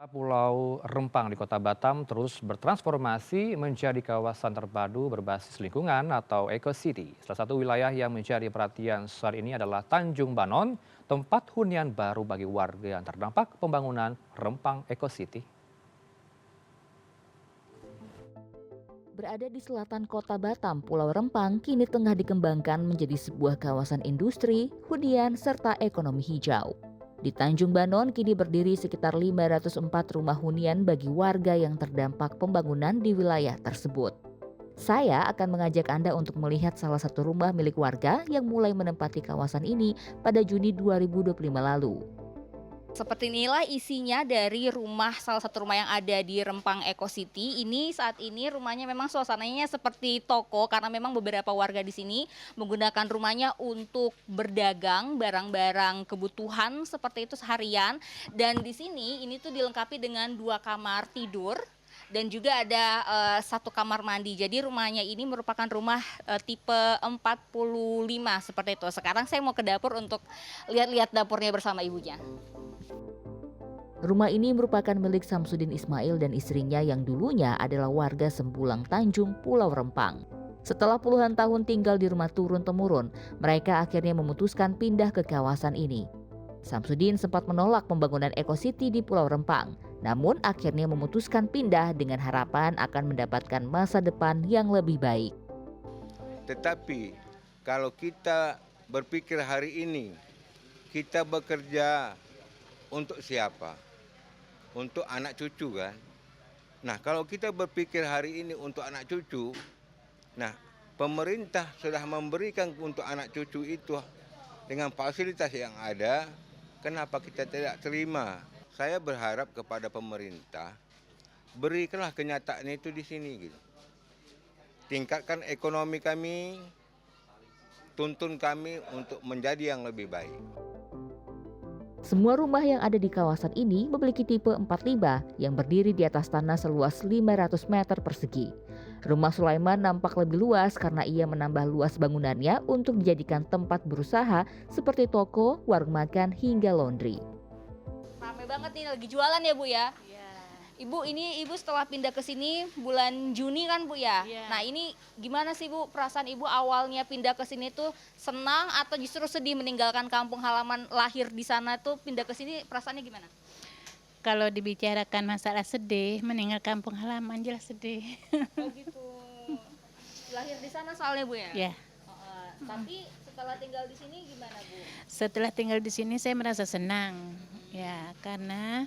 Pulau Rempang di Kota Batam terus bertransformasi menjadi kawasan terpadu berbasis lingkungan atau Eco City. Salah satu wilayah yang menjadi perhatian saat ini adalah Tanjung Banon, tempat hunian baru bagi warga yang terdampak pembangunan Rempang Eco City. Berada di selatan kota Batam, Pulau Rempang kini tengah dikembangkan menjadi sebuah kawasan industri, hunian, serta ekonomi hijau. Di Tanjung Banon kini berdiri sekitar 504 rumah hunian bagi warga yang terdampak pembangunan di wilayah tersebut. Saya akan mengajak Anda untuk melihat salah satu rumah milik warga yang mulai menempati kawasan ini pada Juni 2025 lalu. Seperti inilah isinya dari salah satu rumah yang ada di Rempang Eco City. Ini saat ini rumahnya memang suasananya seperti toko karena memang beberapa warga di sini menggunakan rumahnya untuk berdagang barang-barang kebutuhan seperti itu seharian. Dan di sini ini tuh dilengkapi dengan 2 kamar tidur dan juga ada 1 kamar mandi. Jadi rumahnya ini merupakan rumah tipe 45 seperti itu. Sekarang saya mau ke dapur untuk lihat-lihat dapurnya bersama ibunya. Rumah ini merupakan milik Samsudin Ismail dan istrinya yang dulunya adalah warga Sempulang Tanjung, Pulau Rempang. Setelah puluhan tahun tinggal di rumah turun-temurun, mereka akhirnya memutuskan pindah ke kawasan ini. Samsudin sempat menolak pembangunan Eco City di Pulau Rempang, namun akhirnya memutuskan pindah dengan harapan akan mendapatkan masa depan yang lebih baik. Tetapi kalau kita berpikir hari ini, kita bekerja untuk siapa? Untuk anak cucu kan? Nah, kalau kita berpikir hari ini untuk anak cucu, nah pemerintah sudah memberikan untuk anak cucu itu dengan fasilitas yang ada, kenapa kita tidak terima? Saya berharap kepada pemerintah, berikanlah kenyataan itu di sini gitu. Tingkatkan ekonomi kami, tuntun kami untuk menjadi yang lebih baik. Semua rumah yang ada di kawasan ini memiliki tipe 45 yang berdiri di atas tanah seluas 500 meter persegi. Rumah Sulaiman nampak lebih luas karena ia menambah luas bangunannya untuk dijadikan tempat berusaha seperti toko, warung makan, hingga laundry. Rame banget nih, lagi jualan ya Bu ya? Ibu, ini Ibu setelah pindah ke sini bulan Juni kan Bu ya? Iya. Nah ini gimana sih Bu perasaan Ibu awalnya pindah ke sini tuh senang atau justru sedih meninggalkan kampung halaman lahir di sana tuh pindah ke sini perasaannya gimana? Kalau dibicarakan masalah sedih, meninggal kampung halaman jelas sedih. Oh gitu. Lahir di sana soalnya Bu ya? Ya, Tapi setelah tinggal di sini gimana Bu? setelah tinggal di sini saya merasa senang. Ya, karena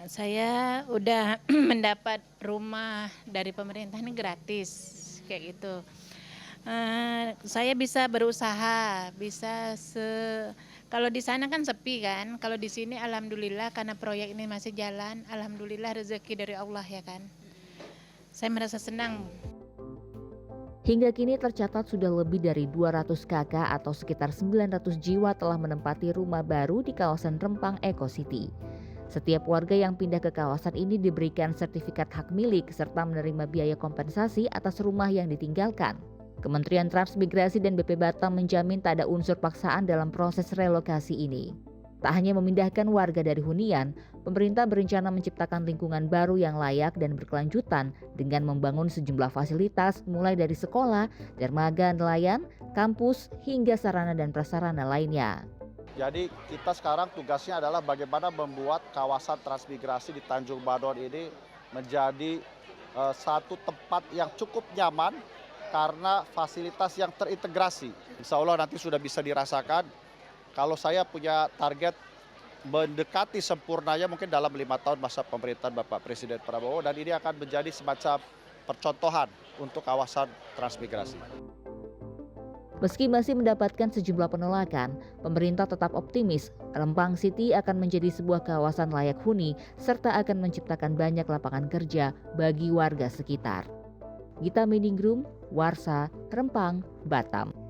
saya udah mendapat rumah dari pemerintah ini gratis, kayak gitu. Saya bisa berusaha, kalau di sana kan sepi kan, kalau di sini alhamdulillah karena proyek ini masih jalan, alhamdulillah rezeki dari Allah ya kan. Saya merasa senang. Hingga kini tercatat sudah lebih dari 200 kakak atau sekitar 900 jiwa telah menempati rumah baru di kawasan Rempang Eco City. Setiap warga yang pindah ke kawasan ini diberikan sertifikat hak milik serta menerima biaya kompensasi atas rumah yang ditinggalkan. Kementerian Transmigrasi dan BP Batam menjamin tak ada unsur paksaan dalam proses relokasi ini. Tak hanya memindahkan warga dari hunian, pemerintah berencana menciptakan lingkungan baru yang layak dan berkelanjutan dengan membangun sejumlah fasilitas mulai dari sekolah, dermaga nelayan, kampus, hingga sarana dan prasarana lainnya. Jadi kita sekarang tugasnya adalah bagaimana membuat kawasan transmigrasi di Tanjung Banon ini menjadi satu tempat yang cukup nyaman karena fasilitas yang terintegrasi. Insya Allah nanti sudah bisa dirasakan. Kalau saya punya target mendekati sempurnanya mungkin dalam 5 tahun masa pemerintahan Bapak Presiden Prabowo, dan ini akan menjadi semacam percontohan untuk kawasan transmigrasi. Meski masih mendapatkan sejumlah penolakan, pemerintah tetap optimis Rempang City akan menjadi sebuah kawasan layak huni serta akan menciptakan banyak lapangan kerja bagi warga sekitar. Gita Meningrum, Warsa, Rempang, Batam.